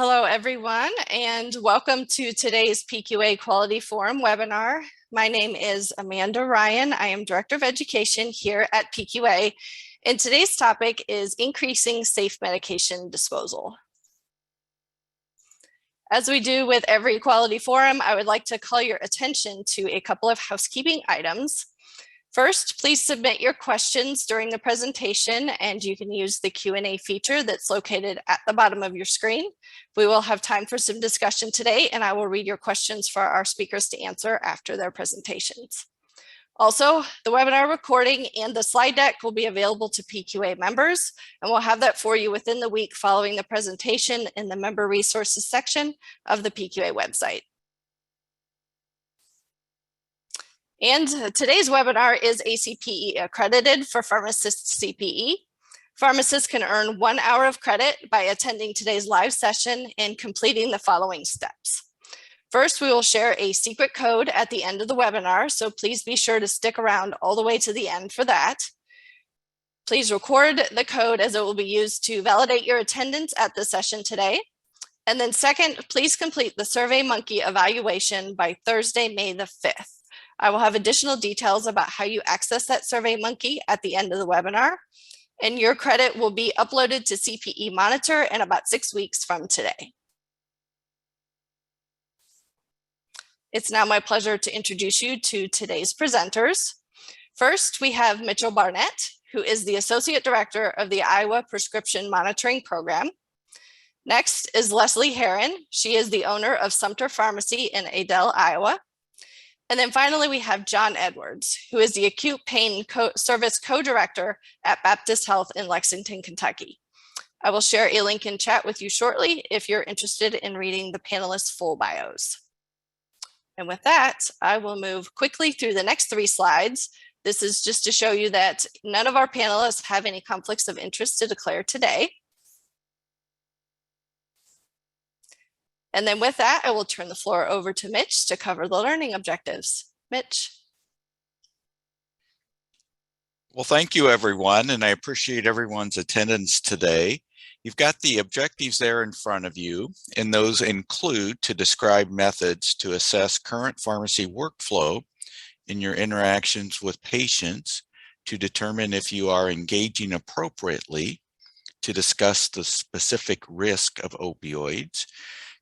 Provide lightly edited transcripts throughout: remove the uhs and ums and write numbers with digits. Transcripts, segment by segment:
Hello, everyone, and welcome to today's PQA Quality Forum webinar. My name is Amanda Ryan. I am Director of Education here at PQA, and today's topic is increasing safe medication disposal. As we do with every quality forum, I would like to call your attention to a couple of housekeeping items. First, please submit your questions during the presentation, and you can use the Q&A feature that's located at the bottom of your screen. We will have time for some discussion today, and I will read your questions for our speakers to answer after their presentations. Also, the webinar recording and the slide deck will be available to PQA members, and we'll have that for you within the week following the presentation in the member resources section of the PQA website. And today's webinar is ACPE accredited for Pharmacists CPE. Pharmacists can earn 1 hour of credit by attending today's live session and completing the following steps. First, we will share a secret code at the end of the webinar, so please be sure to stick around all the way to the end for that. Please record the code as it will be used to validate your attendance at the session today. And then second, please complete the SurveyMonkey evaluation by Thursday, May the 5th. I will have additional details about how you access that SurveyMonkey at the end of the webinar, and your credit will be uploaded to CPE Monitor in about 6 weeks from today. It's now my pleasure to introduce you to today's presenters. First, we have Mitchell Barnett, who is the Associate Director of the Iowa Prescription Monitoring Program. Next is Leslie Herron. She is the owner of Sumter Pharmacy in Adel, Iowa. And then finally, we have John Edwards, who is the Acute Pain Service Co-Director at Baptist Health in Lexington, Kentucky. I will share a link in chat with you shortly if you're interested in reading the panelists' full bios. And with that, I will move quickly through the next 3 slides. This is just to show you that none of our panelists have any conflicts of interest to declare today. And then with that, I will turn the floor over to Mitch to cover the learning objectives. Mitch. Well, thank you, everyone, and I appreciate everyone's attendance today. You've got the objectives there in front of you, and those include to describe methods to assess current pharmacy workflow in your interactions with patients, to determine if you are engaging appropriately, to discuss the specific risk of opioids,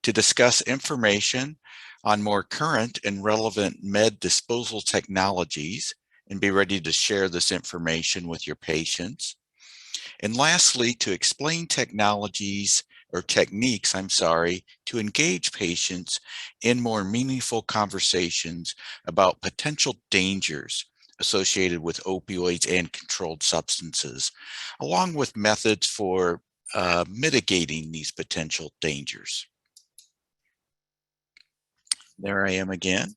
to discuss information on more current and relevant med disposal technologies and be ready to share this information with your patients. And lastly, to explain techniques, to engage patients in more meaningful conversations about potential dangers associated with opioids and controlled substances, along with methods for mitigating these potential dangers. There I am again.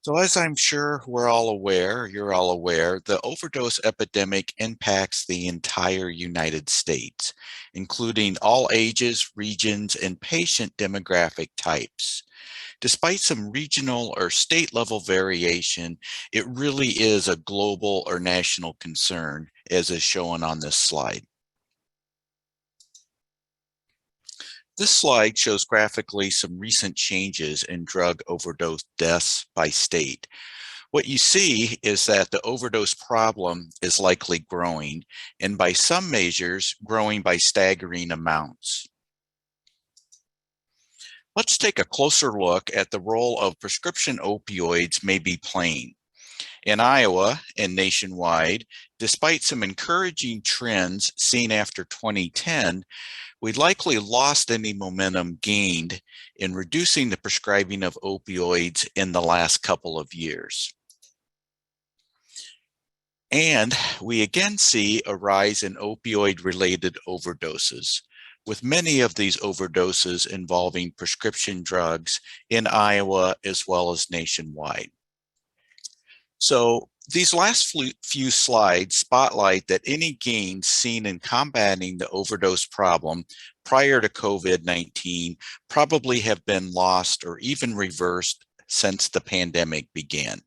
So as I'm sure you're all aware, the overdose epidemic impacts the entire United States, including all ages, regions, and patient demographic types. Despite some regional or state level variation, it really is a global or national concern, as is shown on this slide. This slide shows graphically some recent changes in drug overdose deaths by state. What you see is that the overdose problem is likely growing, and by some measures, growing by staggering amounts. Let's take a closer look at the role of prescription opioids may be playing. In Iowa and nationwide, despite some encouraging trends seen after 2010, we likely lost any momentum gained in reducing the prescribing of opioids in the last couple of years. And we again see a rise in opioid-related overdoses, with many of these overdoses involving prescription drugs in Iowa as well as nationwide. So these last few slides spotlight that any gains seen in combating the overdose problem prior to COVID-19 probably have been lost or even reversed since the pandemic began.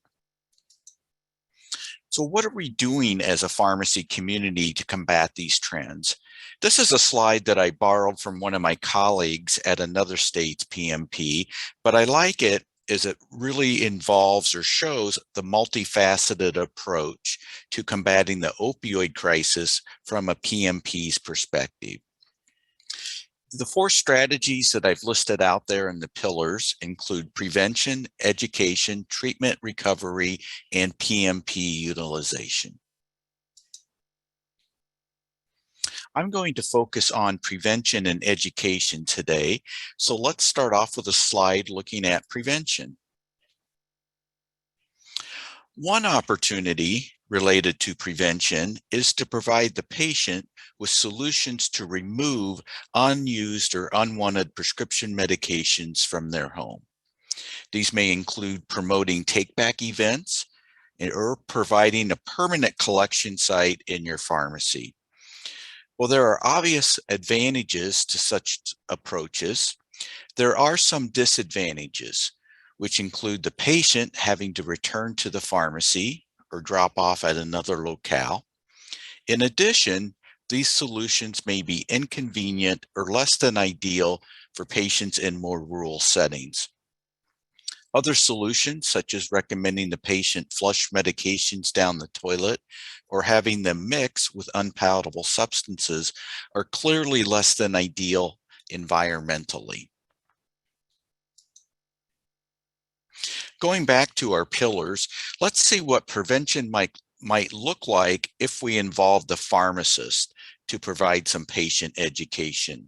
So what are we doing as a pharmacy community to combat these trends? This is a slide that I borrowed from one of my colleagues at another state's PMP, but I like it as it really involves or shows the multifaceted approach to combating the opioid crisis from a PMP's perspective. The 4 strategies that I've listed out there in the pillars include prevention, education, treatment recovery, and PMP utilization. I'm going to focus on prevention and education today. So let's start off with a slide looking at prevention. One opportunity related to prevention is to provide the patient with solutions to remove unused or unwanted prescription medications from their home. These may include promoting take-back events or providing a permanent collection site in your pharmacy. Well, there are obvious advantages to such approaches. There are some disadvantages, which include the patient having to return to the pharmacy or drop off at another locale. In addition, these solutions may be inconvenient or less than ideal for patients in more rural settings. Other solutions, such as recommending the patient flush medications down the toilet or having them mix with unpalatable substances, are clearly less than ideal environmentally. Going back to our pillars, let's see what prevention might look like if we involve the pharmacist to provide some patient education.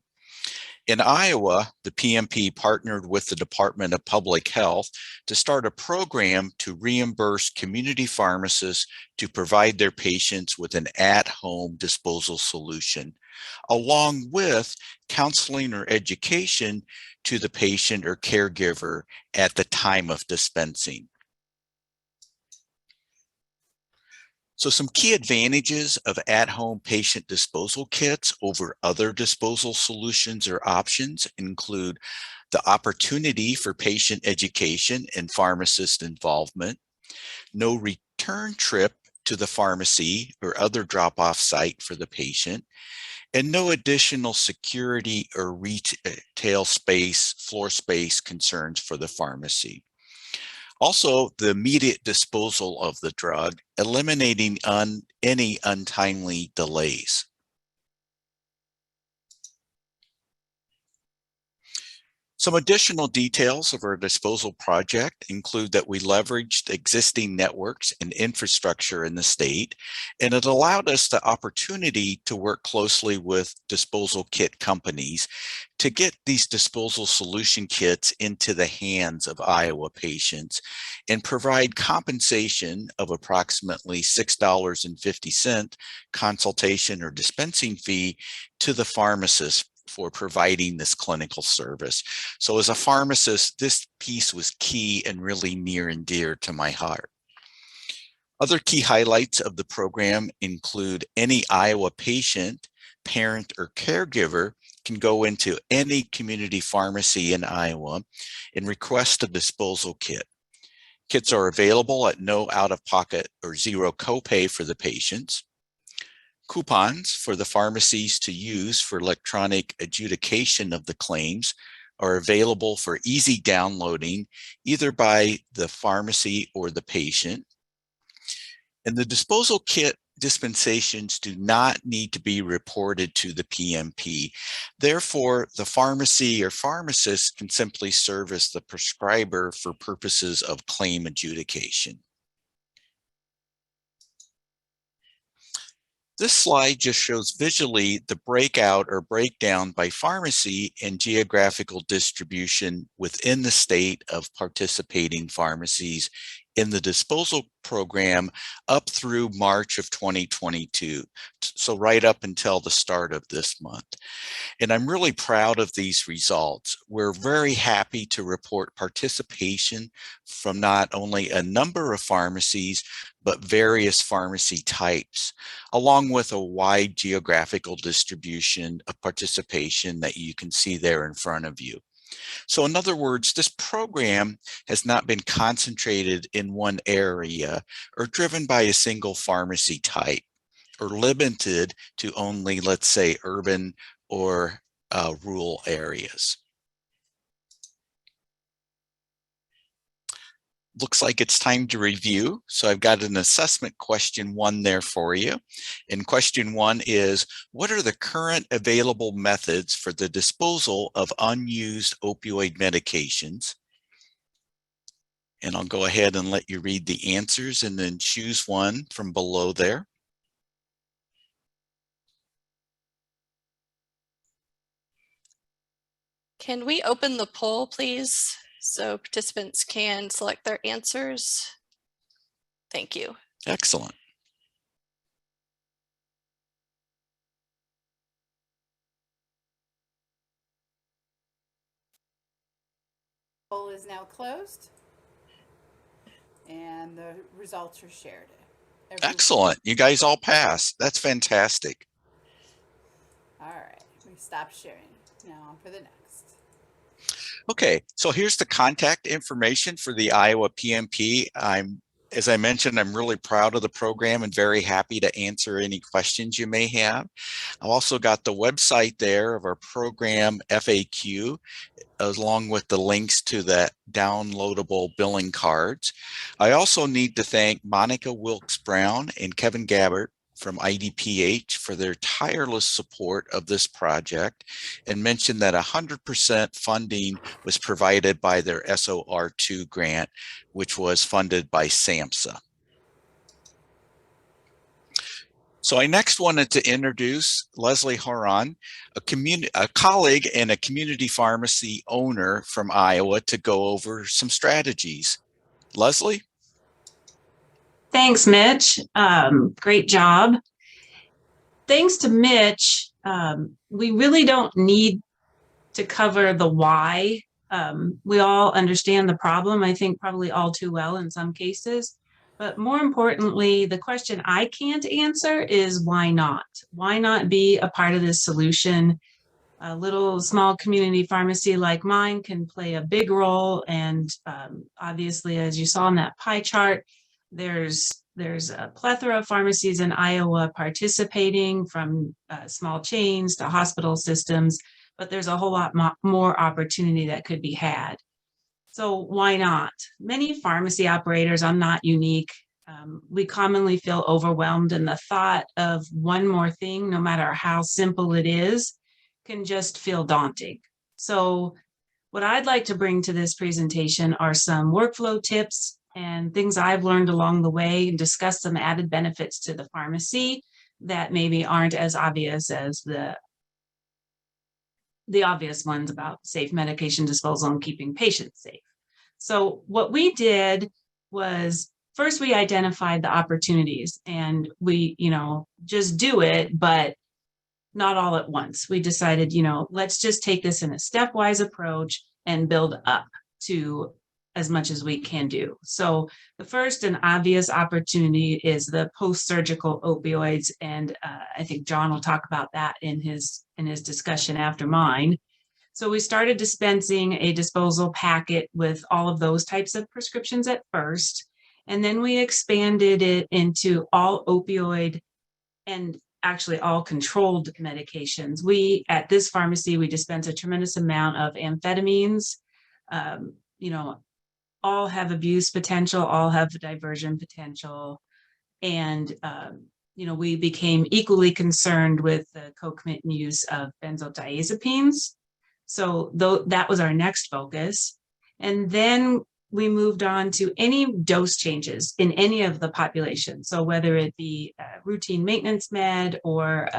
In Iowa, the PMP partnered with the Department of Public Health to start a program to reimburse community pharmacists to provide their patients with an at-home disposal solution, along with counseling or education to the patient or caregiver at the time of dispensing. So some key advantages of at-home patient disposal kits over other disposal solutions or options include the opportunity for patient education and pharmacist involvement, no return trip to the pharmacy or other drop-off site for the patient, and no additional security or retail space, floor space concerns for the pharmacy. Also, the immediate disposal of the drug, eliminating any untimely delays. Some additional details of our disposal project include that we leveraged existing networks and infrastructure in the state, and it allowed us the opportunity to work closely with disposal kit companies to get these disposal solution kits into the hands of Iowa patients and provide compensation of approximately $6.50 consultation or dispensing fee to the pharmacist for providing this clinical service. So as a pharmacist, this piece was key and really near and dear to my heart. Other key highlights of the program include any Iowa patient, parent, or caregiver can go into any community pharmacy in Iowa and request a disposal kit. Kits are available at no out-of-pocket or zero copay for the patients. Coupons for the pharmacies to use for electronic adjudication of the claims are available for easy downloading either by the pharmacy or the patient. And the disposal kit dispensations do not need to be reported to the PMP. Therefore, the pharmacy or pharmacist can simply serve as the prescriber for purposes of claim adjudication. This slide just shows visually the breakout or breakdown by pharmacy and geographical distribution within the state of participating pharmacies in the disposal program up through March of 2022. So right up until the start of this month. And I'm really proud of these results. We're very happy to report participation from not only a number of pharmacies, but various pharmacy types, along with a wide geographical distribution of participation that you can see there in front of you. So in other words, this program has not been concentrated in one area or driven by a single pharmacy type or limited to only, let's say, urban or rural areas. Looks like it's time to review. So I've got an assessment question 1 there for you. And question 1 is, what are the current available methods for the disposal of unused opioid medications? And I'll go ahead and let you read the answers and then choose one from below there. Can we open the poll, please, so participants can select their answers? Thank you. Excellent. Poll is now closed, and the results are shared. Excellent. You guys all passed. That's fantastic. All right, we stop sharing. Now on for the next. Okay, so here's the contact information for the Iowa PMP. As I mentioned, I'm really proud of the program and very happy to answer any questions you may have. I've also got the website there of our program FAQ, along with the links to the downloadable billing cards. I also need to thank Monica Wilkes-Brown and Kevin Gabbert from IDPH for their tireless support of this project, and mention that 100% funding was provided by their SOR2 grant, which was funded by SAMHSA. So I next wanted to introduce Leslie Herron, a colleague and a community pharmacy owner from Iowa, to go over some strategies. Leslie? Thanks, Mitch. Great job. Thanks to Mitch, we really don't need to cover the why. We all understand the problem, I think probably all too well in some cases. But more importantly, the question I can't answer is why not? Why not be a part of this solution? A little small community pharmacy like mine can play a big role. And obviously, as you saw in that pie chart, there's a plethora of pharmacies in Iowa participating, from small chains to hospital systems, but there's a whole lot more opportunity that could be had. So why not? Many pharmacy operators, I'm not unique, we commonly feel overwhelmed, and the thought of one more thing, no matter how simple it is, can just feel daunting. So what I'd like to bring to this presentation are some workflow tips and things I've learned along the way, and discuss some added benefits to the pharmacy that maybe aren't as obvious as the obvious ones about safe medication disposal and keeping patients safe. So what we did was, first we identified the opportunities, and we, just do it, but not all at once. We decided, let's just take this in a stepwise approach and build up to as much as we can do. So the first and obvious opportunity is the post-surgical opioids, and I think John will talk about that in his discussion after mine. So we started dispensing a disposal packet with all of those types of prescriptions at first, and then we expanded it into all opioid and actually all controlled medications. We, at this pharmacy, we dispense a tremendous amount of amphetamines. All have abuse potential, all have diversion potential. And, we became equally concerned with the concomitant use of benzodiazepines. So that was our next focus. And then we moved on to any dose changes in any of the population. So whether it be routine maintenance med or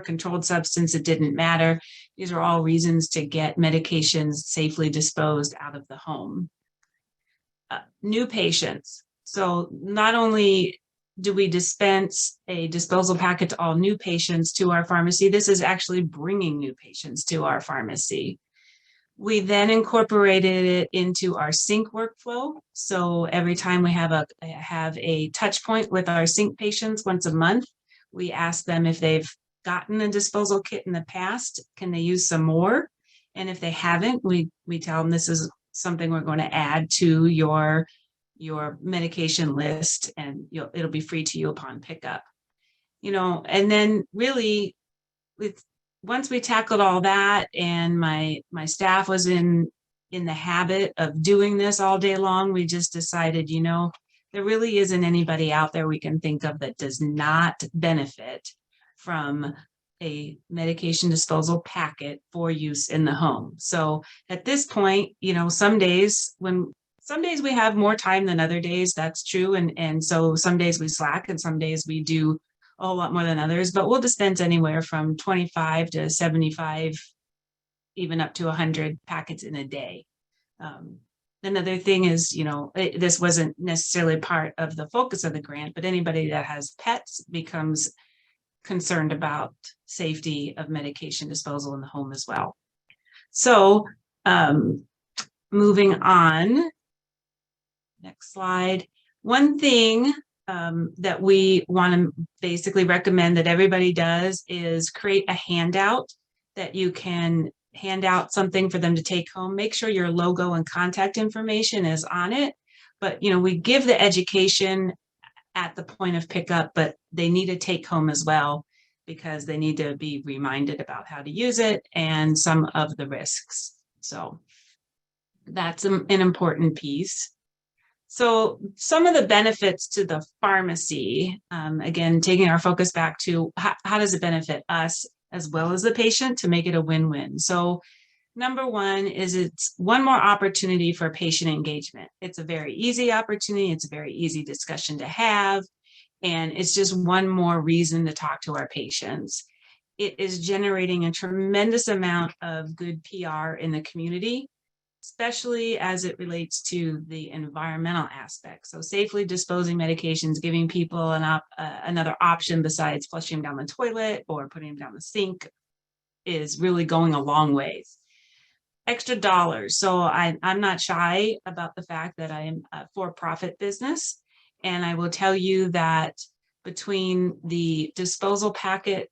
controlled substance, it didn't matter. These are all reasons to get medications safely disposed out of the home. New patients. So not only do we dispense a disposal packet to all new patients to our pharmacy, this is actually bringing new patients to our pharmacy. We then incorporated it into our sync workflow. So every time we have a touch point with our sync patients once a month, we ask them if they've gotten a disposal kit in the past, can they use some more? And if they haven't, we tell them this is something we're going to add to your medication list, and it'll be free to you upon pickup. And then really, once we tackled all that, and my staff was in the habit of doing this all day long, we just decided, there really isn't anybody out there we can think of that does not benefit from a medication disposal packet for use in the home. So at this point, some days we have more time than other days, that's true. And so some days we slack and some days we do a whole lot more than others, but we'll dispense anywhere from 25 to 75, even up to 100 packets in a day. Another thing is, this wasn't necessarily part of the focus of the grant, but anybody that has pets becomes concerned about safety of medication disposal in the home as well. So moving on, next slide. One thing that we want to basically recommend that everybody does is create a handout that you can hand out something for them to take home. Make sure your logo and contact information is on it. But, we give the education at the point of pickup, but they need to take home as well because they need to be reminded about how to use it and some of the risks. So that's an important piece. So some of the benefits to the pharmacy, again, taking our focus back to how does it benefit us as well as the patient to make it a win-win. So number one is it's one more opportunity for patient engagement. It's a very easy opportunity. It's a very easy discussion to have. And it's just one more reason to talk to our patients. It is generating a tremendous amount of good PR in the community, especially as it relates to the environmental aspect. So safely disposing medications, giving people another option besides flushing them down the toilet or putting them down the sink is really going a long ways. Extra dollars. So I'm not shy about the fact that I am a for-profit business. And I will tell you that between the disposal packet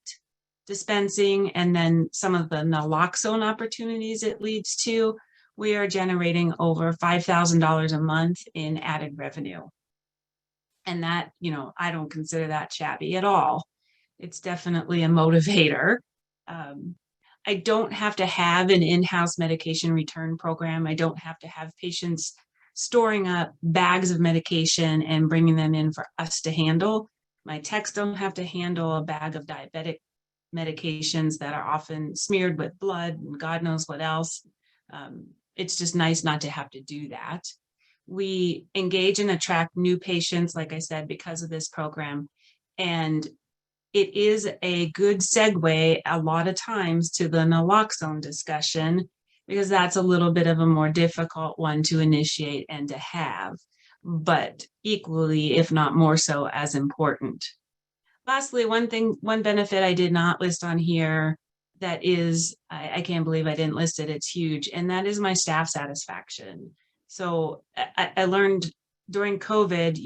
dispensing and then some of the naloxone opportunities it leads to, we are generating over $5,000 a month in added revenue. And that, I don't consider that shabby at all. It's definitely a motivator. I don't have to have an in-house medication return program. I don't have to have patients storing up bags of medication and bringing them in for us to handle. My techs don't have to handle a bag of diabetic medications that are often smeared with blood and God knows what else. It's just nice not to have to do that. We engage and attract new patients, like I said, because of this program. And it is a good segue a lot of times to the naloxone discussion, because that's a little bit of a more difficult one to initiate and to have, but equally, if not more so, as important. Lastly, one benefit I did not list on here that is, I can't believe I didn't list it, it's huge, and that is my staff satisfaction. So I learned during COVID,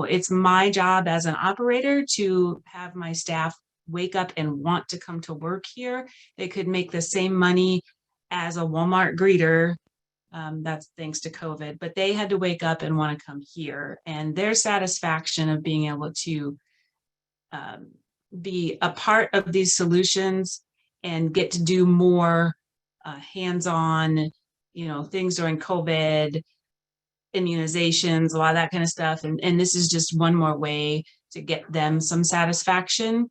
it's my job as an operator to have my staff wake up and want to come to work here. They could make the same money as a Walmart greeter. That's thanks to COVID, but they had to wake up and want to come here, and their satisfaction of being able to be a part of these solutions and get to do more hands-on, things during COVID, immunizations, a lot of that kind of stuff. And this is just one more way to get them some satisfaction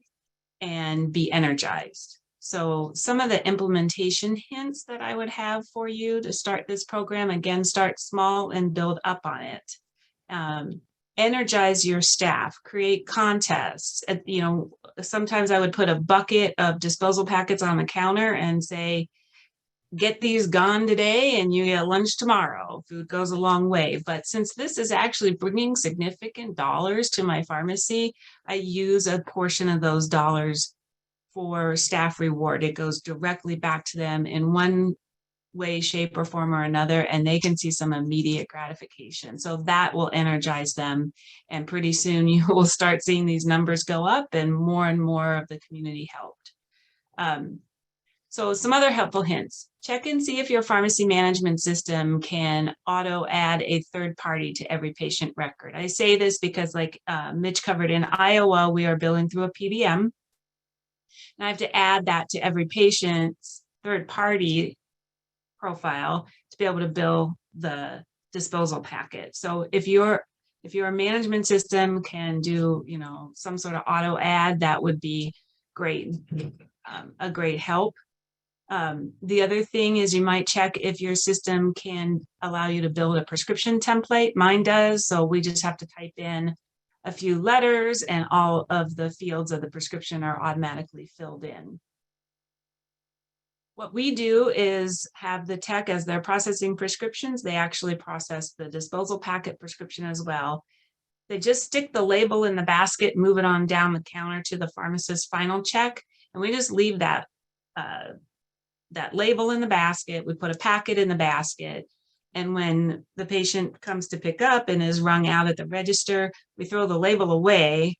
and be energized. So some of the implementation hints that I would have for you to start this program, again, start small and build up on it. Energize your staff, create contests. Sometimes I would put a bucket of disposal packets on the counter and say, get these gone today and you get lunch tomorrow. Food goes a long way. But since this is actually bringing significant dollars to my pharmacy, I use a portion of those dollars for staff reward. It goes directly back to them in one way, shape, or form or another, and they can see some immediate gratification. So that will energize them. And pretty soon you will start seeing these numbers go up and more of the community helped. So some other helpful hints. Check and see if your pharmacy management system can auto add a third party to every patient record. I say this because like Mitch covered, in Iowa, we are billing through a PBM. And I have to add that to every patient's third party profile to be able to bill the disposal packet. So if your management system can do, you know, some sort of auto add, that would be great, a great help. The other thing is you might check if your system can allow you to build a prescription template. Mine does, so we just have to type in a few letters and all of the fields of the prescription are automatically filled in. What we do is have the tech, as they're processing prescriptions, they actually process the disposal packet prescription as well. They just stick the label in the basket, move it on down the counter to the pharmacist's final check, and we just leave that that label in the basket. We put a packet in the basket, and when the patient comes to pick up and is rung out at the register, we throw the label away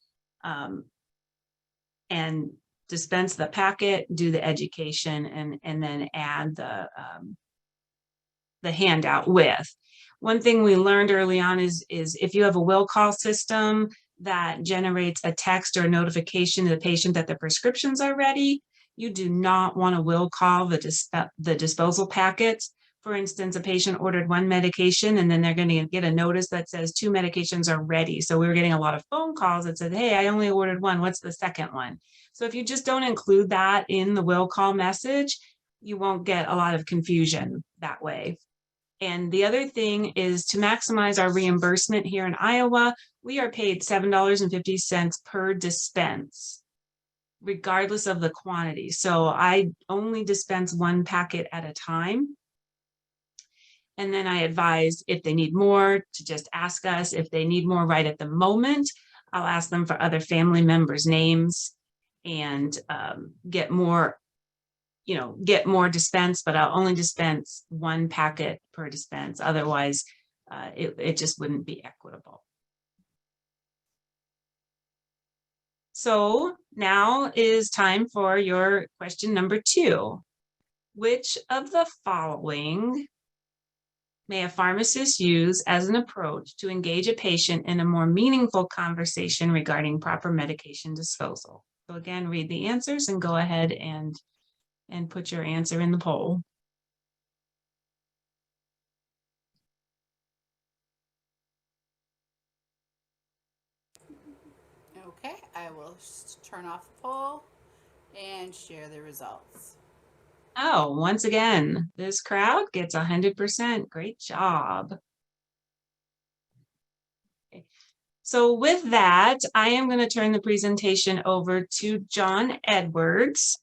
and dispense the packet, do the education, and then add the handout with. One thing we learned early on is if you have a will call system that generates a text or a notification to the patient that the prescriptions are ready, you do not want to will call the disposal packets. For instance, a patient ordered one medication and then they're going to get a notice that says 2 medications are ready. So we were getting a lot of phone calls that said, hey, I only ordered one. What's the second one? So if you just don't include that in the will call message, you won't get a lot of confusion that way. And the other thing is to maximize our reimbursement here in Iowa, we are paid $7.50 per dispense, regardless of the quantity. So I only dispense 1 packet at a time. And then I advise if they need more to just ask us. If they need more right at the moment, I'll ask them for other family members' names and get more dispense, but I'll only dispense 1 packet per dispense. Otherwise, it just wouldn't be equitable. So now is time for your question number 2. Which of the following may a pharmacist use as an approach to engage a patient in a more meaningful conversation regarding proper medication disposal? So again, read the answers and go ahead and put your answer in the poll. Okay, I will turn off the poll and share the results. Oh, once again, this crowd gets 100%. Great job. Okay. So with that, I am going to turn the presentation over to John Edwards,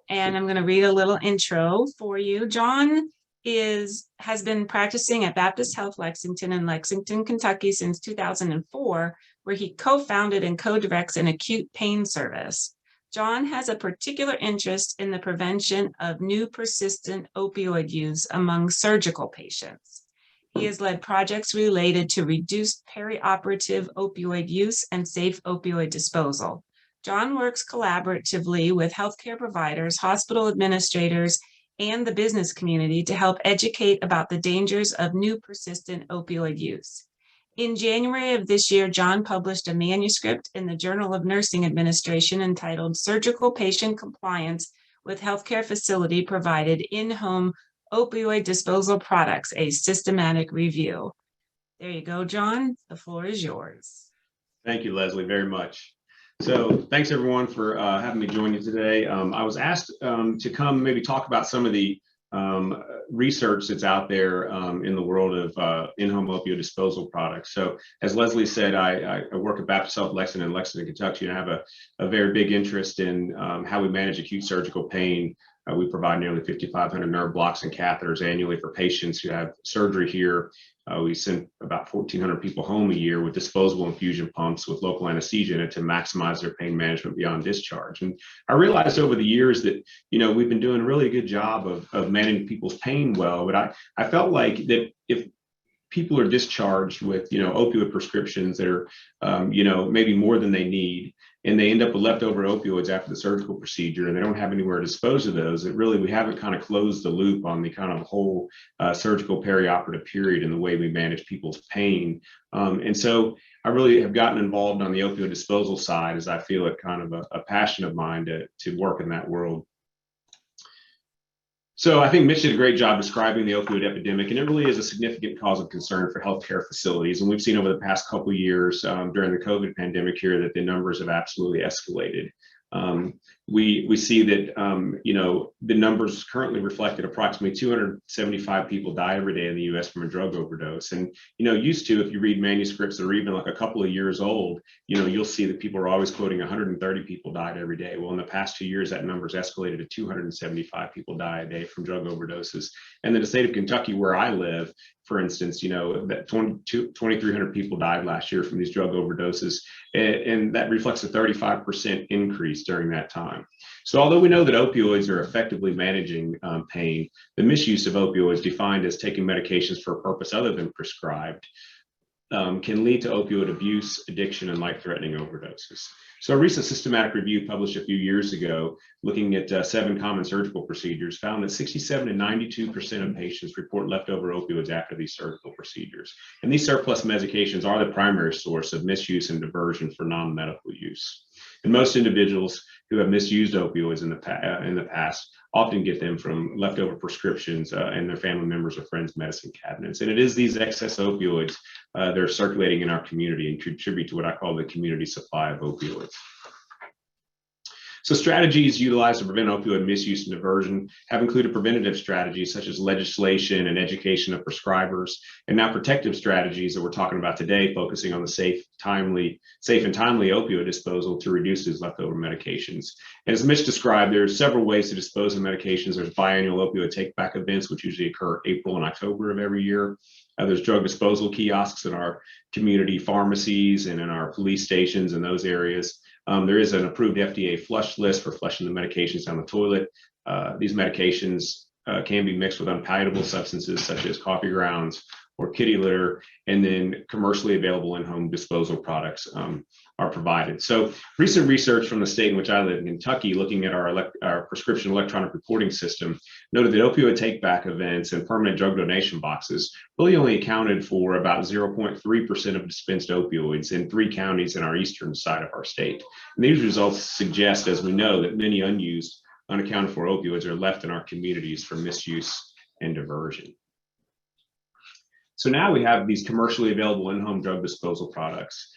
and I'm going to read a little intro for you. John has been practicing at Baptist Health Lexington in Lexington, Kentucky since 2004, where he co-founded and co-directs an acute pain service. John has a particular interest in the prevention of new persistent opioid use among surgical patients. He has led projects related to reduced perioperative opioid use and safe opioid disposal. John works collaboratively with healthcare providers, hospital administrators, and the business community to help educate about the dangers of new persistent opioid use. In January of this year, John published a manuscript in the Journal of Nursing Administration entitled Surgical Patient Compliance with Healthcare Facility Provided In-Home Opioid Disposal Products, a Systematic Review. There you go, John. The floor is yours. Thank you, Leslie, very much. So thanks, everyone, for having me join you today. I was asked to come maybe talk about some of the research that's out there in the world of in-home opioid disposal products. So as Leslie said, I work at Baptist Health Lexington in Lexington, Kentucky, and I have a very big interest in how we manage acute surgical pain. We provide nearly 5,500 nerve blocks and catheters annually for patients who have surgery here. We send about 1,400 people home a year with disposable infusion pumps with local anesthesia in it to maximize their pain management beyond discharge. And I realized over the years that, we've been doing a really good job of managing people's pain well, but I felt like that if people are discharged with, opioid prescriptions that are, maybe more than they need, and they end up with leftover opioids after the surgical procedure, and they don't have anywhere to dispose of those. We haven't kind of closed the loop on the kind of whole surgical perioperative period and the way we manage people's pain. And so I really have gotten involved on the opioid disposal side, as I feel it kind of a passion of mine to work in that world. So I think Mitch did a great job describing the opioid epidemic, and it really is a significant cause of concern for healthcare facilities. And we've seen over the past couple of years during the COVID pandemic here that the numbers have absolutely escalated. We see that, the numbers currently reflected approximately 275 people die every day in the US from a drug overdose. And, used to, if you read manuscripts that are even like a couple of years old, you'll see that people are always quoting 130 people died every day. Well, in the past 2 years, that number's escalated to 275 people die a day from drug overdoses. And in the state of Kentucky, where I live, for instance, that 2,300 people died last year from these drug overdoses, and that reflects a 35% increase during that time. So although we know that opioids are effectively managing pain, the misuse of opioids, defined as taking medications for a purpose other than prescribed, can lead to opioid abuse, addiction, and life-threatening overdoses. So a recent systematic review published a few years ago, looking at 7 common surgical procedures, found that 67 to 92% of patients report leftover opioids after these surgical procedures. And these surplus medications are the primary source of misuse and diversion for non-medical use. And most individuals who have misused opioids in the past often get them from leftover prescriptions and their family members or friends' medicine cabinets. And it is these excess opioids that are circulating in our community and contribute to what I call the community supply of opioids. So strategies utilized to prevent opioid misuse and diversion have included preventative strategies such as legislation and education of prescribers, and now protective strategies that we're talking about today, focusing on the safe and timely opioid disposal to reduce these leftover medications. And as Mitch described, there's several ways to dispose of medications. There's biannual opioid take-back events, which usually occur April and October of every year. There's drug disposal kiosks in our community pharmacies and in our police stations in those areas. There is an approved FDA flush list for flushing the medications down the toilet. These medications can be mixed with unpalatable substances such as coffee grounds or kitty litter, and then commercially available in-home disposal products are provided. So recent research from the state in which I live, in Kentucky, looking at our prescription electronic reporting system, noted that opioid take-back events and permanent drug donation boxes really only accounted for about 0.3% of dispensed opioids in 3 counties in our eastern side of our state. And these results suggest, as we know, that many unused, unaccounted for opioids are left in our communities for misuse and diversion. So now we have these commercially available in-home drug disposal products.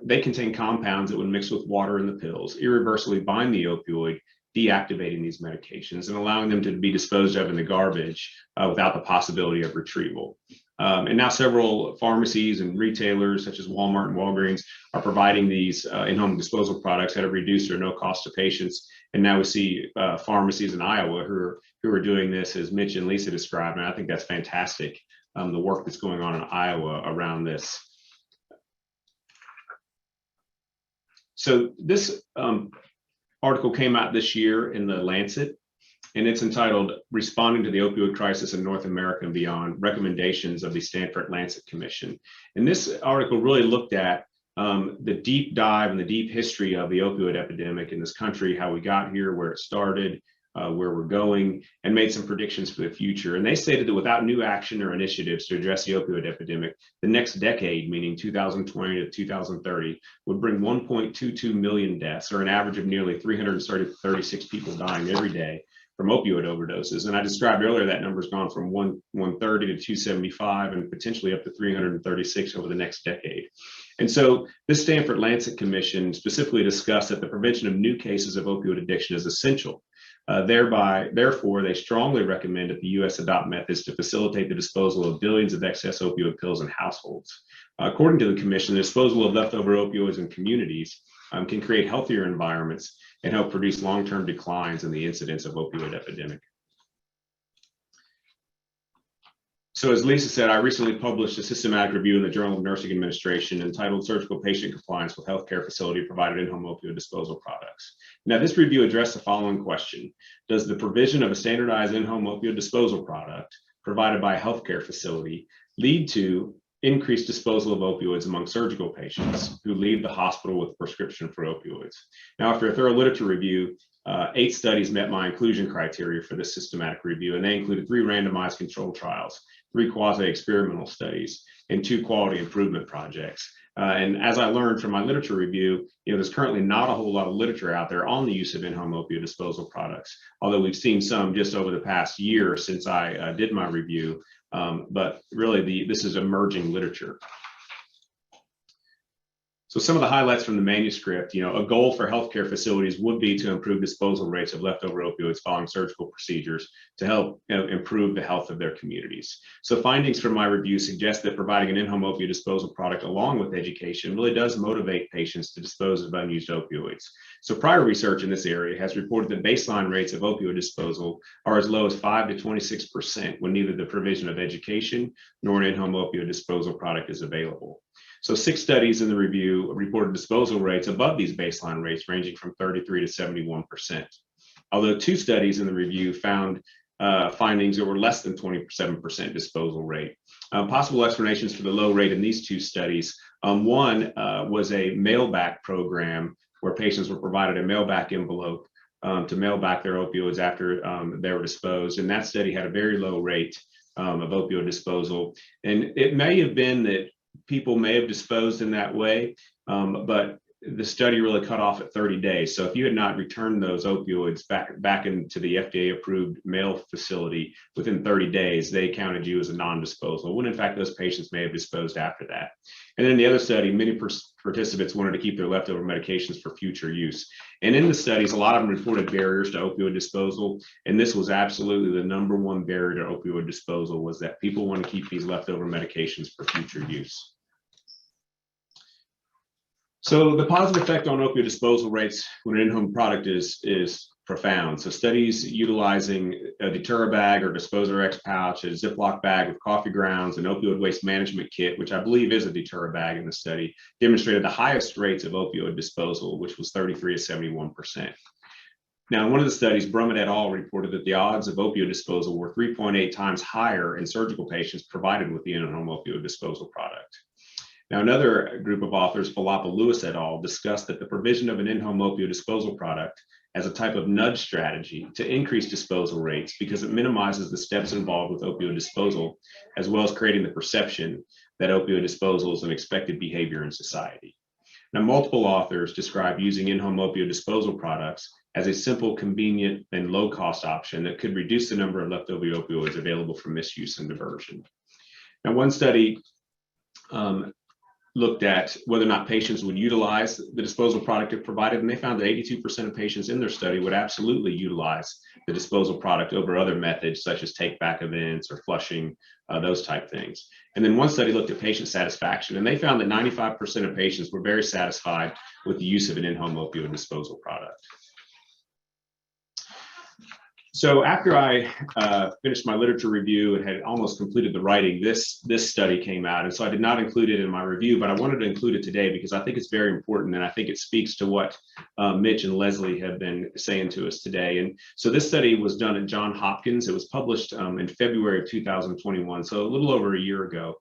They contain compounds that, when mixed with water in the pills, irreversibly bind the opioid, deactivating these medications and allowing them to be disposed of in the garbage without the possibility of retrieval. And now several pharmacies and retailers such as Walmart and Walgreens are providing these in-home disposal products at a reduced or no cost to patients. And now we see pharmacies in Iowa who are doing this, as Mitch and Lisa described, and I think that's fantastic. The work that's going on in Iowa around this. So this article came out this year in the Lancet, and it's entitled "Responding to the Opioid Crisis in North America and Beyond, Recommendations of the Stanford Lancet Commission." And this article really looked at the deep dive and the deep history of the opioid epidemic in this country, how we got here, where it started, where we're going, and made some predictions for the future. And they stated that without new action or initiatives to address the opioid epidemic, the next decade, meaning 2020 to 2030, would bring 1.22 million deaths, or an average of nearly 336 people dying every day from opioid overdoses. And I described earlier that number's gone from 130 to 275 and potentially up to 336 over the next decade. And so this Stanford Lancet Commission specifically discussed that the prevention of new cases of opioid addiction is essential. Therefore, they strongly recommend that the U.S. adopt methods to facilitate the disposal of billions of excess opioid pills in households. According to the commission, the disposal of leftover opioids in communities can create healthier environments and help produce long-term declines in the incidence of opioid epidemic. So as Lisa said, I recently published a systematic review in the Journal of Nursing Administration entitled "Surgical Patient Compliance with Healthcare Facility Provided In-Home Opioid Disposal Products." Now, this review addressed the following question: does the provision of a standardized in-home opioid disposal product provided by a healthcare facility lead to increased disposal of opioids among surgical patients who leave the hospital with a prescription for opioids. Now, after a thorough literature review, 8 studies met my inclusion criteria for this systematic review, and they included 3 randomized controlled trials, 3 quasi-experimental studies, and 2 quality improvement projects. And as I learned from my literature review, there's currently not a whole lot of literature out there on the use of in-home opioid disposal products, although we've seen some just over the past year since I did my review. But really, this is emerging literature. So some of the highlights from the manuscript, a goal for healthcare facilities would be to improve disposal rates of leftover opioids following surgical procedures to help improve the health of their communities. So findings from my review suggest that providing an in-home opioid disposal product along with education really does motivate patients to dispose of unused opioids. So prior research in this area has reported that baseline rates of opioid disposal are as low as 5 to 26% when neither the provision of education nor an in-home opioid disposal product is available. So 6 studies in the review reported disposal rates above these baseline rates ranging from 33 to 71%. Although 2 studies in the review found findings that were less than 27% disposal rate. Possible explanations for the low rate in these 2 studies. One was a mail-back program where patients were provided a mail-back envelope to mail back their opioids after they were disposed. And that study had a very low rate of opioid disposal. And it may have been that people may have disposed in that way, but the study really cut off at 30 days. So if you had not returned those opioids back into the FDA-approved mail facility within 30 days, they counted you as a non-disposal, when in fact those patients may have disposed after that. And in the other study, many participants wanted to keep their leftover medications for future use. And in the studies, a lot of them reported barriers to opioid disposal. And this was absolutely the #1 barrier to opioid disposal, was that people want to keep these leftover medications for future use. So the positive effect on opioid disposal rates when an in-home product is profound. So studies utilizing a Deterra bag or Disposer X pouch, a Ziploc bag with coffee grounds, an opioid waste management kit, which I believe is a Deterra bag in the study, demonstrated the highest rates of opioid disposal, which was 33 to 71%. Now, in one of the studies, Brummett et al. Reported that the odds of opioid disposal were 3.8 times higher in surgical patients provided with the in-home opioid disposal product. Now, another group of authors, Falapa Lewis et al., discussed that the provision of an in-home opioid disposal product as a type of nudge strategy to increase disposal rates because it minimizes the steps involved with opioid disposal, as well as creating the perception that opioid disposal is an expected behavior in society. Now, multiple authors describe using in-home opioid disposal products as a simple, convenient, and low-cost option that could reduce the number of leftover opioids available for misuse and diversion. Now, one study looked at whether or not patients would utilize the disposal product it provided, and they found that 82% of patients in their study would absolutely utilize the disposal product over other methods such as take-back events or flushing, those type things. And then one study looked at patient satisfaction, and they found that 95% of patients were very satisfied with the use of an in-home opioid disposal product. So after I finished my literature review and had almost completed the writing, this study came out. And so I did not include it in my review, but I wanted to include it today because I think it's very important. And I think it speaks to what Mitch and Leslie have been saying to us today. And so this study was done at Johns Hopkins. It was published in February of 2021, so a little over a year ago.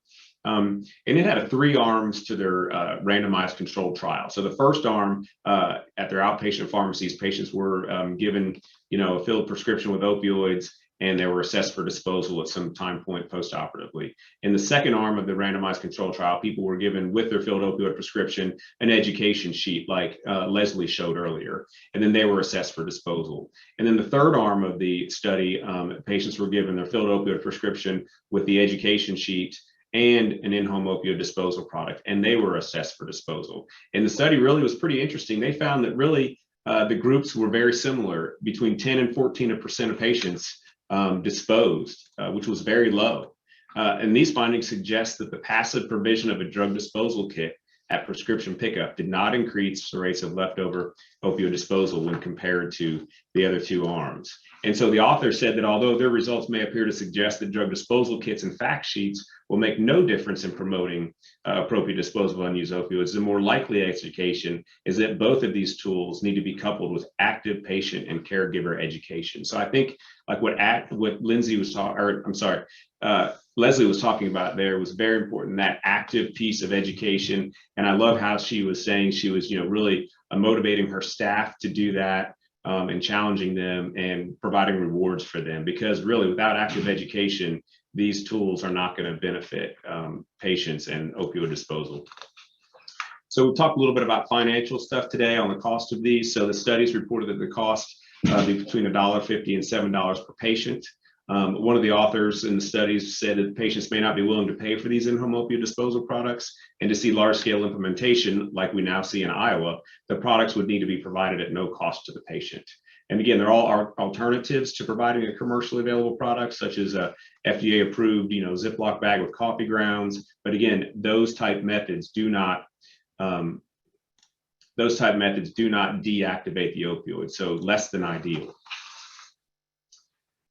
And it had 3 arms to their randomized controlled trial. So the first arm at their outpatient pharmacies, patients were given, a filled prescription with opioids, and they were assessed for disposal at some time point postoperatively. In the second arm of the randomized controlled trial, people were given with their filled opioid prescription an education sheet like Leslie showed earlier, and then they were assessed for disposal. And then the third arm of the study, patients were given their filled opioid prescription with the education sheet and an in-home opioid disposal product, and they were assessed for disposal. And the study really was pretty interesting. They found that really the groups were very similar. Between 10 and 14% of patients disposed, which was very low. And these findings suggest that the passive provision of a drug disposal kit at prescription pickup did not increase the rates of leftover opioid disposal when compared to the other 2 arms. And so the author said that although their results may appear to suggest that drug disposal kits and fact sheets will make no difference in promoting appropriate disposal of unused opioids, the more likely education is that both of these tools need to be coupled with active patient and caregiver education. So I think like what Lindsay was talking, or I'm sorry, Leslie was talking about there was very important, that active piece of education. And I love how she was saying she was, really motivating her staff to do that, and challenging them and providing rewards for them, because really without active education, these tools are not going to benefit patients and opioid disposal. So we'll talk a little bit about financial stuff today on the cost of these. So the studies reported that the cost be between $1.50 and $7 per patient. One of the authors in the studies said that patients may not be willing to pay for these in-home opioid disposal products, and to see large-scale implementation like we now see in Iowa, the products would need to be provided at no cost to the patient. And again, they're all alternatives to providing a commercially available product, such as a FDA-approved, Ziploc bag with coffee grounds. But again, those type methods do not deactivate the opioid, so less than ideal.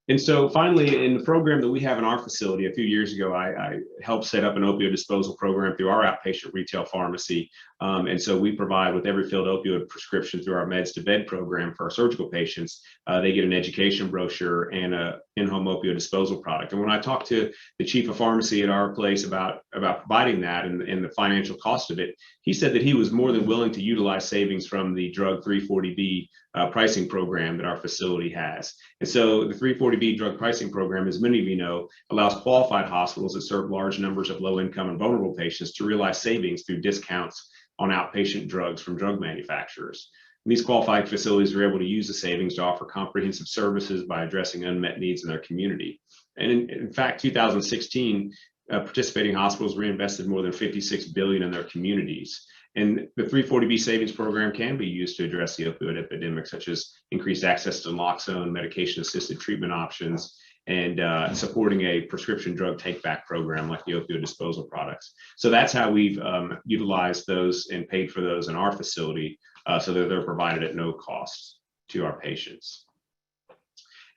And so finally, in the program that we have in our facility, a few years ago, I helped set up an opioid disposal program through our outpatient retail pharmacy. And so we provide, with every filled opioid prescription through our Meds to Bed program for our surgical patients, they get an education brochure and a in-home opioid disposal product. And when I talked to the chief of pharmacy at our place about providing that and the financial cost of it, he said that he was more than willing to utilize savings from the drug 340B pricing program that our facility has. And so the 340B drug pricing program, as many of you know, allows qualified hospitals that serve large numbers of low-income and vulnerable patients to realize savings through discounts on outpatient drugs from drug manufacturers. And these qualified facilities are able to use the savings to offer comprehensive services by addressing unmet needs in their community. And in fact, 2016, participating hospitals reinvested more than $56 billion in their communities. And the 340B savings program can be used to address the opioid epidemic, such as increased access to naloxone, medication-assisted treatment options, and supporting a prescription drug take-back program like the opioid disposal products. So that's how we've utilized those and paid for those in our facility, so that they're provided at no cost to our patients.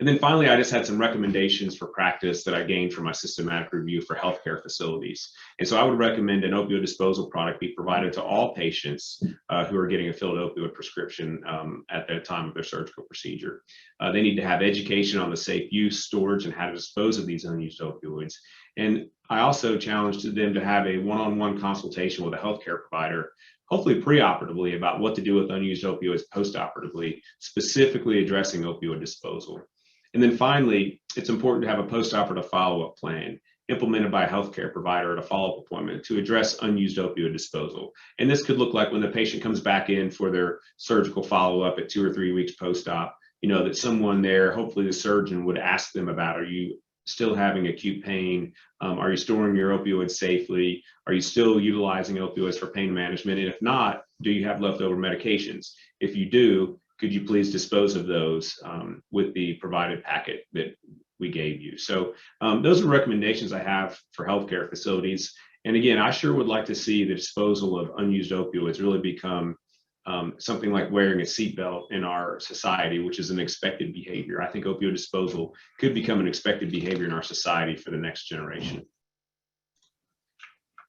And then finally, I just had some recommendations for practice that I gained from my systematic review for healthcare facilities. And so I would recommend an opioid disposal product be provided to all patients who are getting a filled opioid prescription at the time of their surgical procedure. They need to have education on the safe use, storage, and how to dispose of these unused opioids. And I also challenged them to have a one-on-one consultation with a healthcare provider, hopefully preoperatively, about what to do with unused opioids postoperatively, specifically addressing opioid disposal. And then finally, it's important to have a postoperative follow-up plan implemented by a healthcare provider at a follow-up appointment to address unused opioid disposal. And this could look like when the patient comes back in for their surgical follow-up at 2 or 3 weeks post-op, that someone there, hopefully the surgeon, would ask them about, are you still having acute pain? Are you storing your opioids safely? Are you still utilizing opioids for pain management? And if not, do you have leftover medications? If you do, could you please dispose of those with the provided packet that we gave you? So those are recommendations I have for healthcare facilities. And again, I sure would like to see the disposal of unused opioids really become something like wearing a seatbelt in our society, which is an expected behavior. I think opioid disposal could become an expected behavior in our society for the next generation.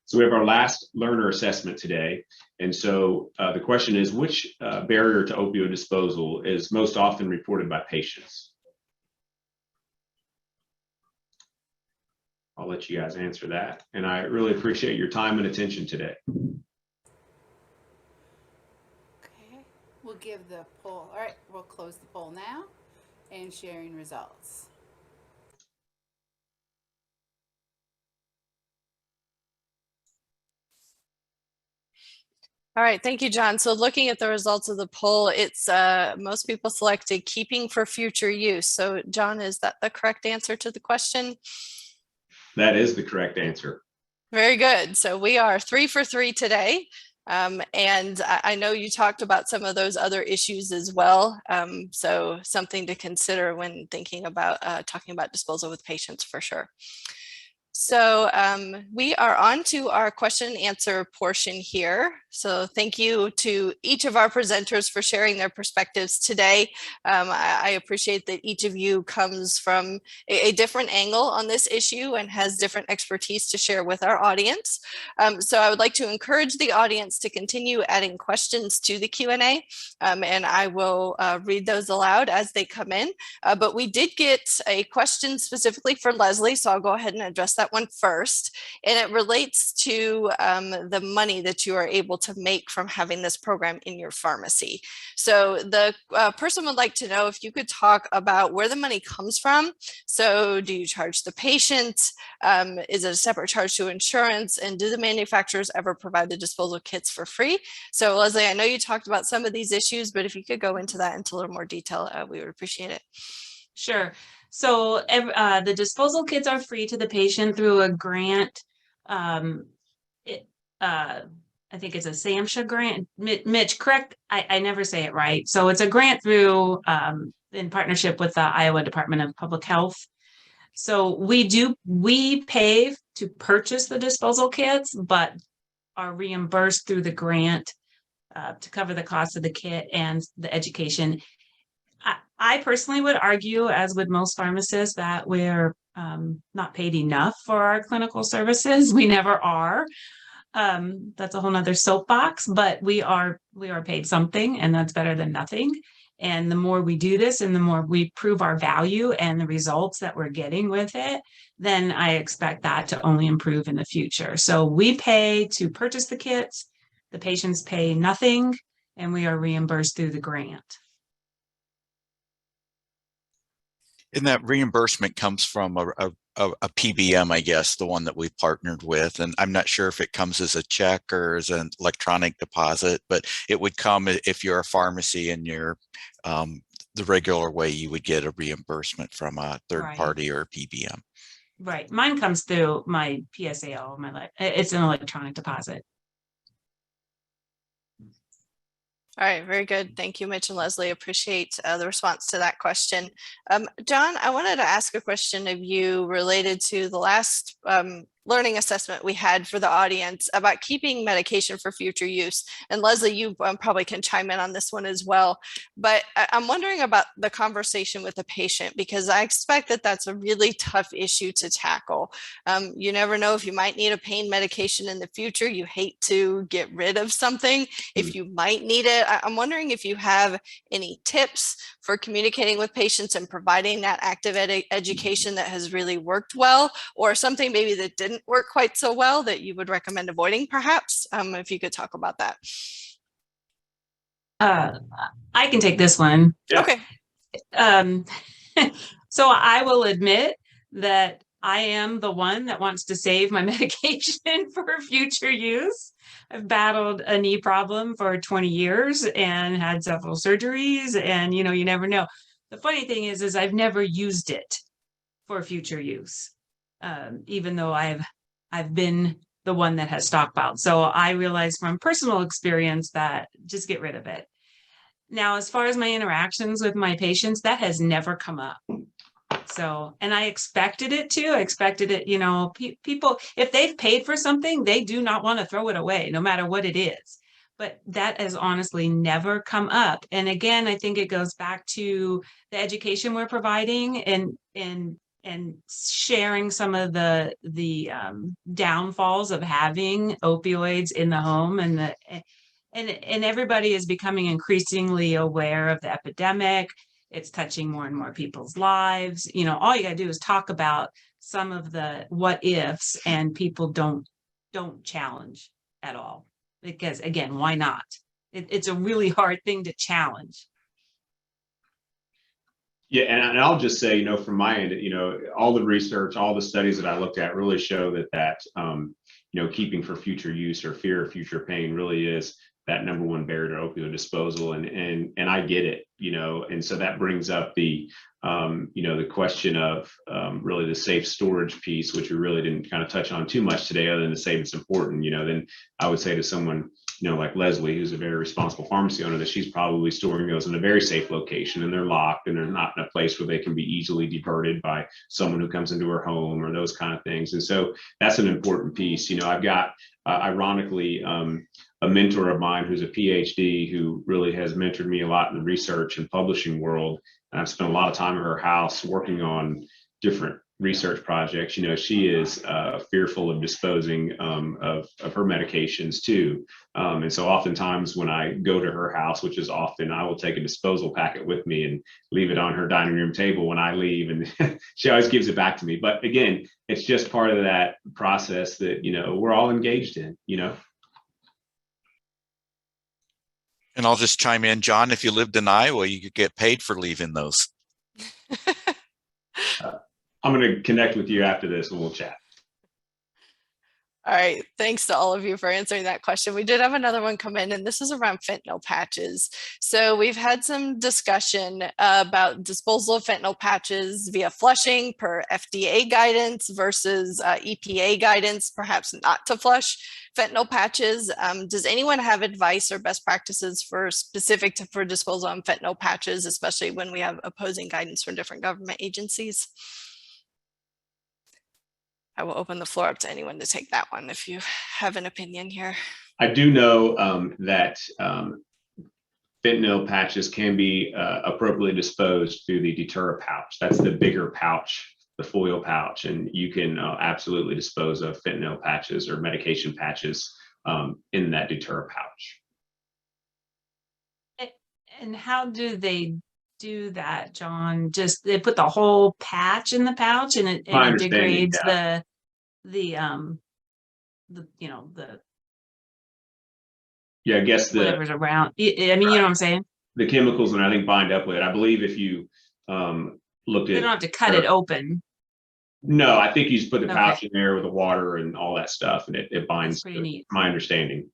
So we have our last learner assessment today. And so the question is, which barrier to opioid disposal is most often reported by patients? I'll let you guys answer that. And I really appreciate your time and attention today. Okay, we'll give the poll. All right, we'll close the poll now and sharing results. All right, thank you, John. So looking at the results of the poll, it's most people selected keeping for future use. So John, is that the correct answer to the question? That is the correct answer. Very good. So we are 3 for 3 today. And I know you talked about some of those other issues as well. So something to consider when thinking about talking about disposal with patients for sure. So we are on to our question and answer portion here. So thank you to each of our presenters for sharing their perspectives today. I appreciate that each of you comes from a different angle on this issue and has different expertise to share with our audience. So I would like to encourage the audience to continue adding questions to the Q&A, and I will read those aloud as they come in. But we did get a question specifically for Leslie, so I'll go ahead and address that that one first, and it relates to the money that you are able to make from having this program in your pharmacy. So the person would like to know if you could talk about where the money comes from. So do you charge the patient? Is it a separate charge to insurance? And do the manufacturers ever provide the disposal kits for free? So Leslie, I know you talked about some of these issues, but if you could go into that into a little more detail, we would appreciate it. Sure. So the disposal kits are free to the patient through a grant. I think it's a SAMHSA grant. Mitch, correct? I never say it right. So it's a grant through in partnership with the Iowa Department of Public Health. So we pay to purchase the disposal kits, but are reimbursed through the grant to cover the cost of the kit and the education. I personally would argue, as would most pharmacists, that we're not paid enough for our clinical services. We never are. That's a whole nother soapbox, but we are paid something, and that's better than nothing. And the more we do this and the more we prove our value and the results that we're getting with it, then I expect that to only improve in the future. So we pay to purchase the kits, the patients pay nothing, and we are reimbursed through the grant. And that reimbursement comes from a PBM, I guess, the one that we've partnered with. And I'm not sure if it comes as a check or as an electronic deposit, but it would come if you're a pharmacy and you're the regular way you would get a reimbursement from a third party or a PBM. Right. Mine comes through my PSAL, it's an electronic deposit. All right, very good. Thank you, Mitch and Leslie. Appreciate the response to that question. John, I wanted to ask a question of you related to the last learning assessment we had for the audience about keeping medication for future use. And Leslie, you probably can chime in on this one as well. But I'm wondering about the conversation with the patient, because I expect that that's a really tough issue to tackle. You never know if you might need a pain medication in the future. You hate to get rid of something if you might need it. I'm wondering if you have any tips for communicating with patients and providing that active education that has really worked well, or something maybe that didn't work quite so well that you would recommend avoiding, perhaps, if you could talk about that. I can take this one. Yeah. Okay. So I will admit that I am the one that wants to save my medication for future use. I've battled a knee problem for 20 years and had several surgeries, and you never know. The funny thing is I've never used it for future use, even though I've been the one that has stockpiled. So I realized from personal experience that just get rid of it. Now, as far as my interactions with my patients, that has never come up. So, and I expected it to. I expected it, people, if they've paid for something, they do not want to throw it away, no matter what it is. But that has honestly never come up. And again, I think it goes back to the education we're providing and sharing some of the downfalls of having opioids in the home, and everybody is becoming increasingly aware of the epidemic. It's touching more and more people's lives. All you got to do is talk about some of the what ifs, and people don't challenge at all. Because again, why not? It's a really hard thing to challenge. Yeah, and I'll just say, from my end, all the research, all the studies that I looked at really show that keeping for future use or fear of future pain really is that number one barrier to opioid disposal. And I get it, and so that brings up the question of really the safe storage piece, which we really didn't kind of touch on too much today, other than to say it's important. Then I would say to someone, like Leslie, who's a very responsible pharmacy owner, that she's probably storing those in a very safe location, and they're locked, and they're not in a place where they can be easily diverted by someone who comes into her home or those kind of things. And so that's an important piece. I've got, ironically, a mentor of mine who's a PhD who really has mentored me a lot in the research and publishing world. And I've spent a lot of time at her house working on different research projects, she is fearful of disposing of her medications too. And so oftentimes when I go to her house, which is often, I will take a disposal packet with me and leave it on her dining room table when I leave. And she always gives it back to me. But again, it's just part of that process that, we're all engaged in, And I'll just chime in, John, if you lived in Iowa, you could get paid for leaving those. I'm going to connect with you after this and we'll chat. All right, thanks to all of you for answering that question. We did have another one come in, and this is around fentanyl patches. So we've had some discussion about disposal of fentanyl patches via flushing per FDA guidance versus EPA guidance, perhaps not to flush fentanyl patches. Does anyone have advice or best practices for for disposal on fentanyl patches, especially when we have opposing guidance from different government agencies? I will open the floor up to anyone to take that one if you have an opinion here. I do know that fentanyl patches can be appropriately disposed through the deterra pouch. That's the bigger pouch, the foil pouch, and you can absolutely dispose of fentanyl patches or medication patches in that deterra pouch. And how do they do that, John? Just they put the whole patch in the pouch and it degrades yeah. I guess whatever's around. I mean, you know what I'm saying? The chemicals, and I think bind up with it. I believe if you looked at, you don't have to cut it open. No, I think you just put the pouch in there with the water and all that stuff, and it binds. That's pretty neat. My understanding.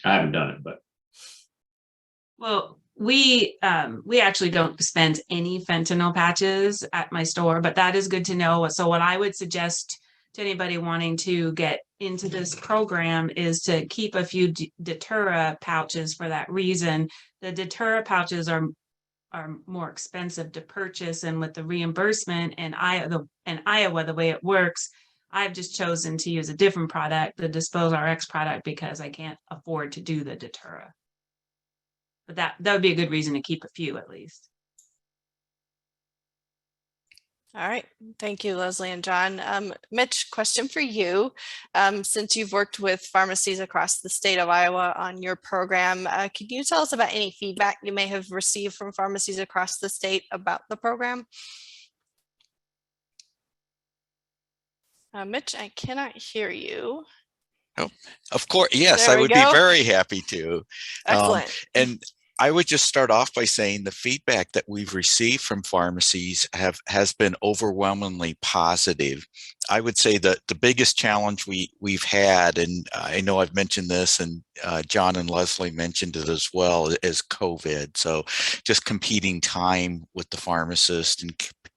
I haven't done it, but. Well, we actually don't dispense any fentanyl patches at my store, but that is good to know. So what I would suggest to anybody wanting to get into this program is to keep a few deterra pouches for that reason. The deterra pouches are more expensive to purchase, and with the reimbursement in Iowa, the way it works, I've just chosen to use a different product, the Dispose RX product, because I can't afford to do the deterra. But that would be a good reason to keep a few at least. All right, thank you, Leslie and John. Mitch, question for you. Since you've worked with pharmacies across the state of Iowa on your program, can you tell us about any feedback you may have received from pharmacies across the state about the program? Mitch, I cannot hear you. Oh, of course, yes, I would be very happy to. Excellent. And I would just start off by saying the feedback that we've received from pharmacies has been overwhelmingly positive. I would say that the biggest challenge we've had, and I know I've mentioned this, and John and Leslie mentioned it as well, is COVID. So just competing time with the pharmacist and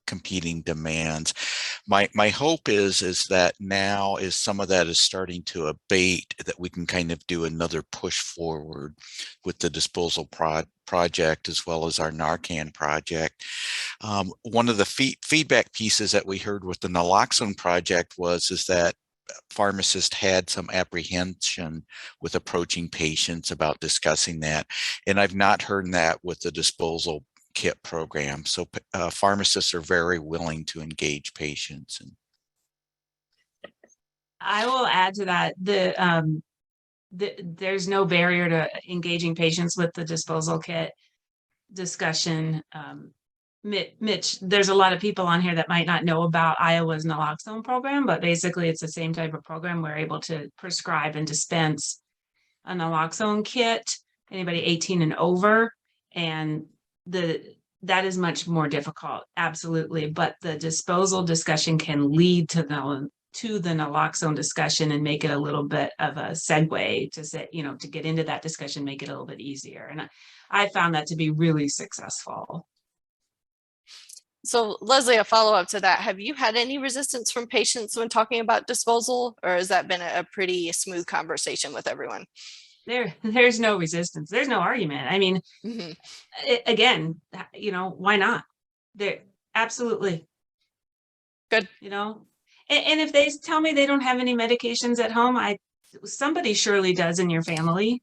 competing demands. My hope is that now as some of that is starting to abate, that we can kind of do another push forward with the disposal project as well as our Narcan project. One of the feedback pieces that we heard with the naloxone project is that pharmacists had some apprehension with approaching patients about discussing that, and I've not heard that with the disposal kit program. So pharmacists are very willing to engage patients. And I will add to that, there's no barrier to engaging patients with the disposal kit discussion. Mitch, there's a lot of people on here that might not know about Iowa's naloxone program, but basically it's the same type of program. We're able to prescribe and dispense a naloxone kit, anybody 18 and over, and that is much more difficult, absolutely. But the disposal discussion can lead to the naloxone discussion and make it a little bit of a segue to say, to get into that discussion, make it a little bit easier. And I found that to be really successful. So Leslie, a follow-up to that, have you had any resistance from patients when talking about disposal, or has that been a pretty smooth conversation with everyone? There's no resistance. There's no argument. I mean, again, why not? They're absolutely good. And if they tell me they don't have any medications at home, somebody surely does in your family.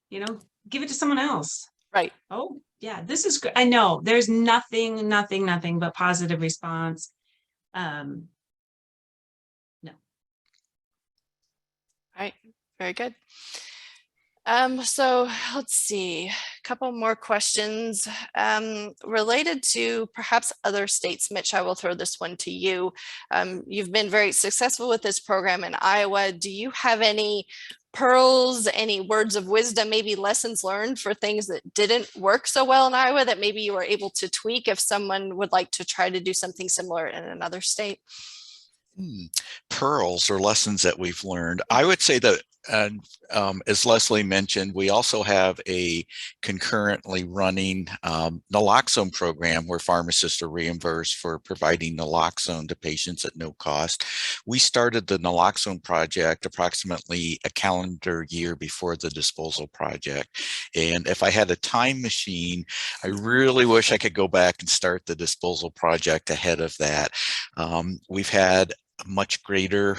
Give it to someone else. Right. Oh yeah, this is good. I know there's nothing but positive response. No. All right, very good. So let's see, a couple more questions related to perhaps other states. Mitch, I will throw this one to you. You've been very successful with this program in Iowa. Do you have any pearls, any words of wisdom, maybe lessons learned for things that didn't work so well in Iowa that maybe you were able to tweak if someone would like to try to do something similar in another state? Pearls or lessons that we've learned. I would say that, as Leslie mentioned, we also have a concurrently running naloxone program where pharmacists are reimbursed for providing naloxone to patients at no cost. We started the naloxone project approximately a calendar year before the disposal project. And if I had a time machine, I really wish I could go back and start the disposal project ahead of that. We've had much greater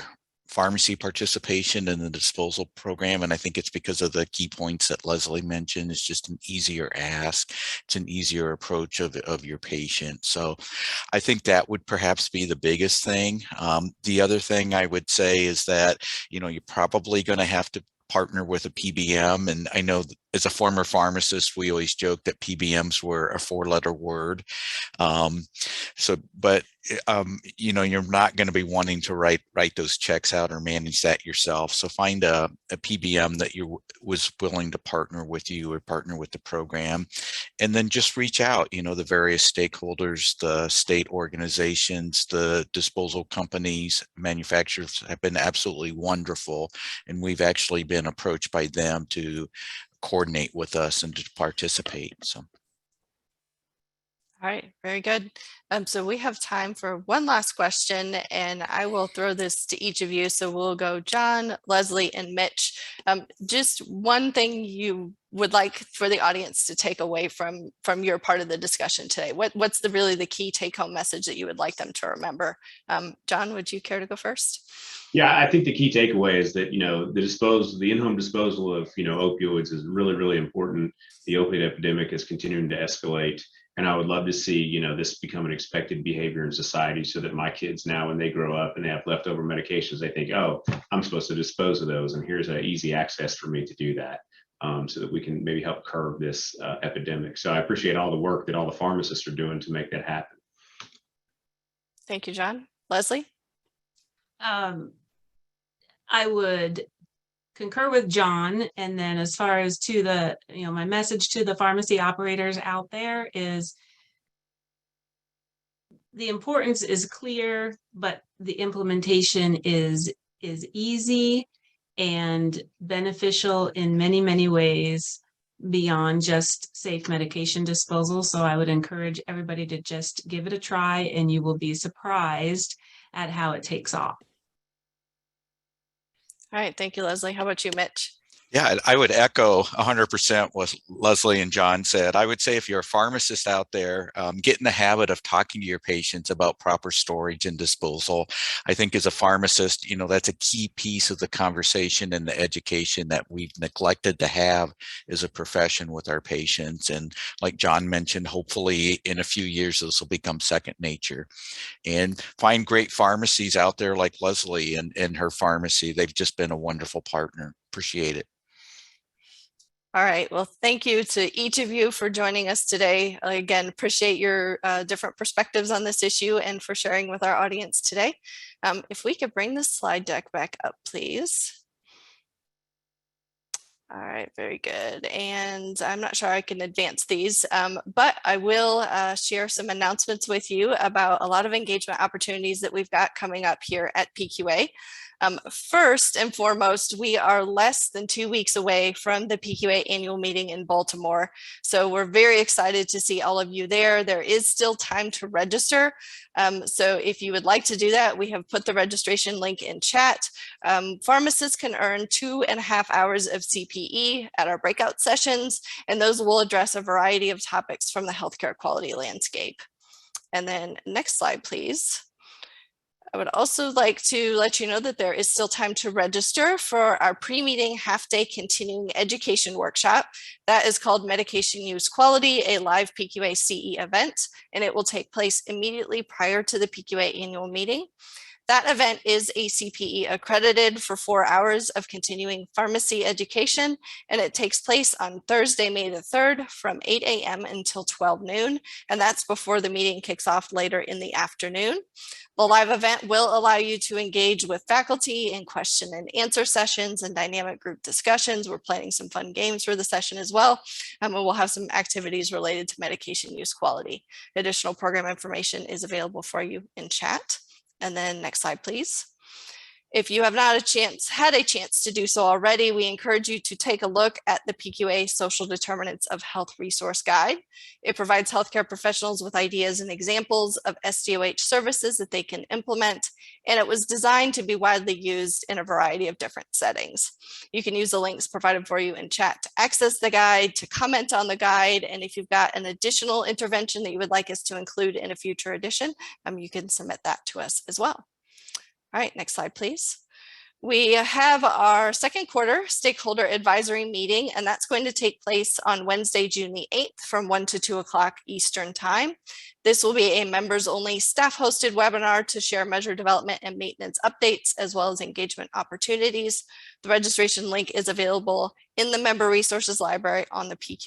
pharmacy participation in the disposal program. And I think it's because of the key points that Leslie mentioned. It's just an easier ask. It's an easier approach of your patient. So I think that would perhaps be the biggest thing. The other thing I would say is that, you're probably going to have to partner with a PBM. And I know as a former pharmacist, we always joke that PBMs were a 4-letter word. But you're not going to be wanting to write those checks out or manage that yourself. So find a PBM that was willing to partner with you or partner with the program, and then just reach out. The various stakeholders, the state organizations, the disposal companies, manufacturers have been absolutely wonderful, and we've actually been approached by them to coordinate with us and to participate. So. All right, very good. So we have time for one last question, and I will throw this to each of you. So we'll go John, Leslie, and Mitch. Just one thing you would like for the audience to take away from your part of the discussion today. What's really the key take-home message that you would like them to remember? John, would you care to go first? Yeah, I think the key takeaway is that, the in-home disposal of, opioids is really, really important. The opioid epidemic is continuing to escalate. And I would love to see, this become an expected behavior in society so that my kids now, when they grow up and they have leftover medications, they think, oh, I'm supposed to dispose of those. And here's an easy access for me to do that, so that we can maybe help curb this epidemic. So I appreciate all the work that all the pharmacists are doing to make that happen. Thank you, John. Leslie? I would concur with John. And then as far as to the, my message to the pharmacy operators out there is the importance is clear, but the implementation is easy and beneficial in many, many ways beyond just safe medication disposal. So I would encourage everybody to just give it a try, and you will be surprised at how it takes off. All right, thank you, Leslie. How about you, Mitch? Yeah, I would echo 100% what Leslie and John said. I would say if you're a pharmacist out there, get in the habit of talking to your patients about proper storage and disposal. I think as a pharmacist, that's a key piece of the conversation and the education that we've neglected to have as a profession with our patients. And like John mentioned, hopefully in a few years, this will become second nature. And find great pharmacies out there like Leslie and her pharmacy. They've just been a wonderful partner. Appreciate it. All right. Well, thank you to each of you for joining us today. Again, appreciate your different perspectives on this issue and for sharing with our audience today. If we could bring the slide deck back up, please. All right, very good. And I'm not sure I can advance these, but I will share some announcements with you about a lot of engagement opportunities that we've got coming up here at PQA. First and foremost, we are less than 2 weeks away from the PQA annual meeting in Baltimore. So we're very excited to see all of you there. There is still time to register. So if you would like to do that, we have put the registration link in chat. Pharmacists can earn 2.5 hours of CPE at our breakout sessions, and those will address a variety of topics from the healthcare quality landscape. And then next slide, please. I would also like to let you know that there is still time to register for our pre-meeting half-day continuing education workshop. That is called Medication Use Quality, a live PQA CE event, and it will take place immediately prior to the PQA annual meeting. That event is ACPE accredited for 4 hours of continuing pharmacy education, and it takes place on Thursday, May the 3rd from 8 a.m. until 12 noon, and that's before the meeting kicks off later in the afternoon. The live event will allow you to engage with faculty in question and answer sessions and dynamic group discussions. We're planning some fun games for the session as well, and we'll have some activities related to medication use quality. Additional program information is available for you in chat. And then next slide, please. If you have not had a chance to do so already, we encourage you to take a look at the PQA Social Determinants of Health Resource Guide. It provides healthcare professionals with ideas and examples of SDOH services that they can implement, and it was designed to be widely used in a variety of different settings. You can use the links provided for you in chat to access the guide, to comment on the guide, and if you've got an additional intervention that you would like us to include in a future edition, you can submit that to us as well. All right, next slide, please. We have our second quarter stakeholder advisory meeting, and that's going to take place on Wednesday, June the 8th from 1 to 2 o'clock Eastern time. This will be a members only staff hosted webinar to share measure development and maintenance updates, as well as engagement opportunities. The registration link is available in the member resources library on the PQA